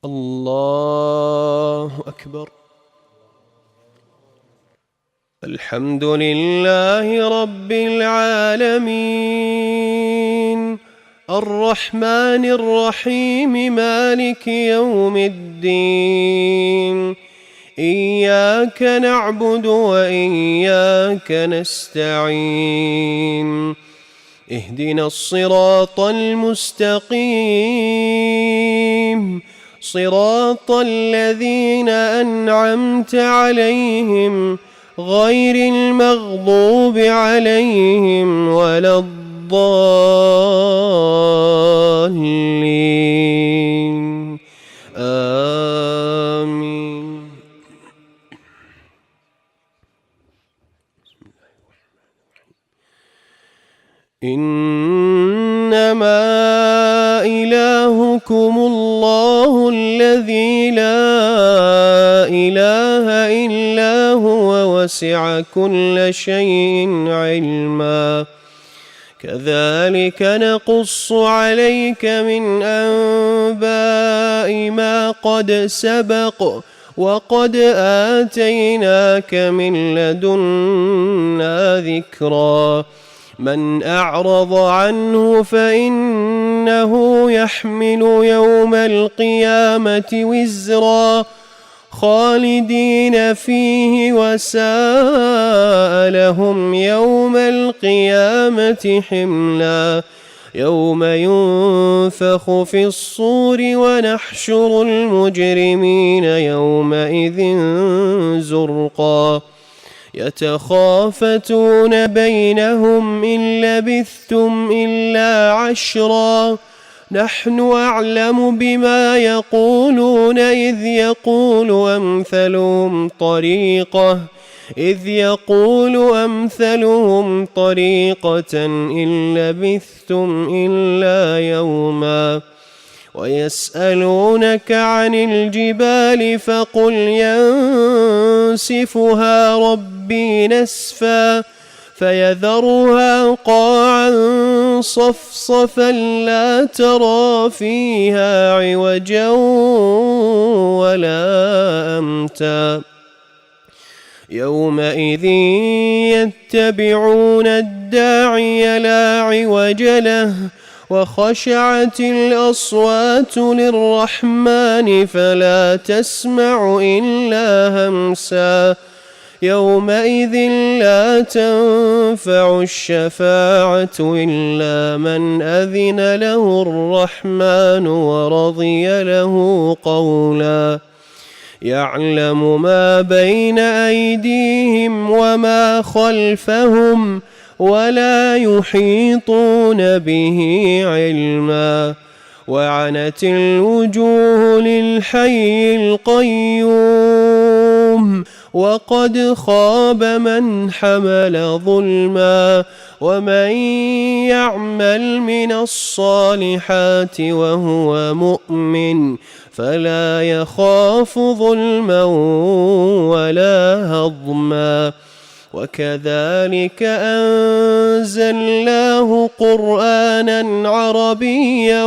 الله أكبر. الحمد لله رب العالمين الرحمن الرحيم مالك يوم الدين إياك نعبد وإياك نستعين اهدنا الصراط المستقيم صراط الذين أنعمت عليهم غير المغضوب عليهم ولا الضالين آمين. إنما إلهكم الله الذي لا إله إلا هو وسع كل شيء علما كذلك نقص عليك من أنباء ما قد سبق وقد آتيناك من لدنا ذكرا من أعرض عنه فإنه يحمل يوم القيامة وزرا خالدين فيه وساء لهم يوم القيامة حملا يوم ينفخ في الصور ونحشر المجرمين يومئذ زرقا يتخافتون بينهم إن لبثتم إلا عشرا نحن أعلم بما يقولون إذ يقول أمثلهم طريقة إن لبثتم إلا يوما ويسألونك عن الجبال فقل ينسفها ربي نسفا فيذرها قاعا صفصفا لا ترى فيها عوجا ولا أمتا يومئذ يتبعون الداعي لا عوج له وخشعت الأصوات للرحمن فلا تسمع إلا همسا يومئذ لا تنفع الشفاعة إلا من أذن له الرحمن ورضي له قولا يعلم ما بين أيديهم وما خلفهم ولا يحيطون به علما وعنت الوجوه للحي القيوم وقد خاب من حمل ظلما ومن يعمل من الصالحات وهو مؤمن فلا يخاف ظلما ولا هضما وكذلك أنزلناه قرآنا عربيا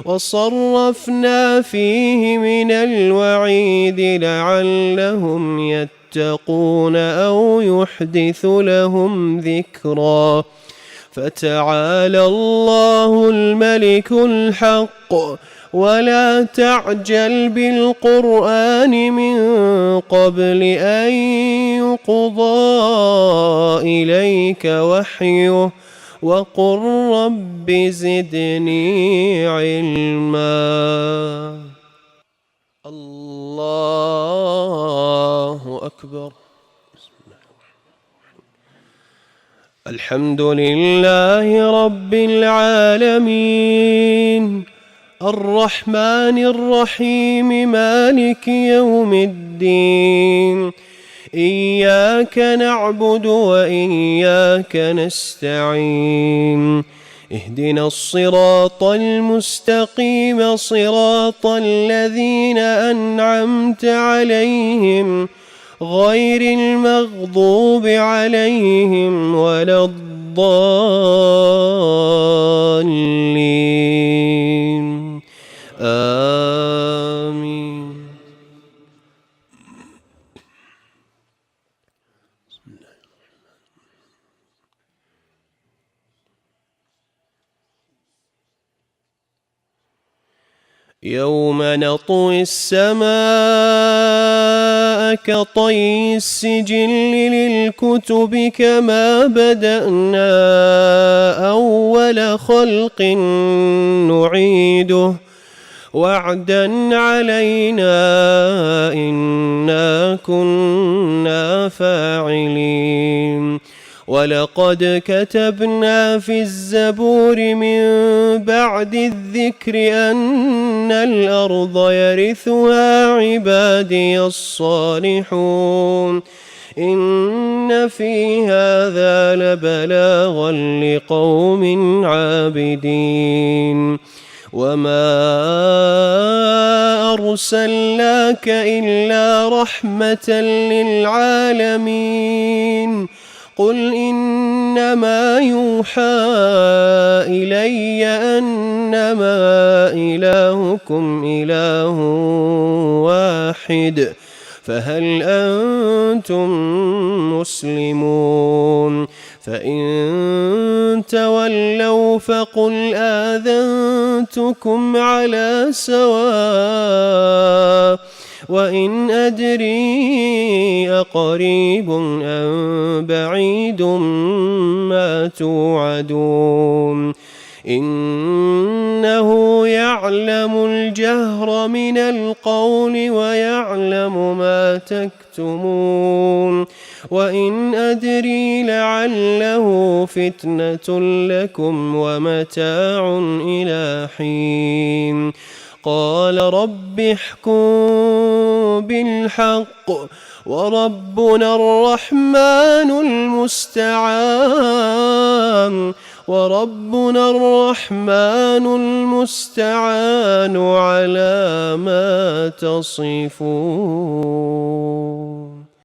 وصرفنا فيه من الوعيد لعلهم يتقون أو يحدث لهم ذكرا فتعالى الله الملك الحق ولا تعجل بالقرآن من قبل أن يقضى إليك وحيه وقل رب زدني علما. الله أكبر. الحمد لله رب العالمين الرحمن الرحيم مالك يوم الدين إياك نعبد وإياك نستعين اهدنا الصراط المستقيم صراط الذين أنعمت عليهم غير المغضوب عليهم ولا الضالين يوم نطوي السماء كطي السجل للكتب كما بدأنا أول خلق نعيده وعدا علينا إنا كنا فاعلين ولقد كتبنا في الزبور من بعد الذكر أن الأرض يرثها عبادي الصالحون إن في هذا لبلاغا لقوم عابدين وما أرسلناك إلا رحمة للعالمين قل إنما يوحى إلي أنما إلهكم إله واحد فهل أنتم مسلمون فإن تولوا فقل آذنتكم على سواء وإن أدري أقريب أم بعيد ما توعدون إنه يعلم الجهر من القول ويعلم ما تكتمون وإن أدري لعله فتنة لكم ومتاع إلى حين قال رب احكم بالحق وربنا الرحمن المستعان على ما تصفون.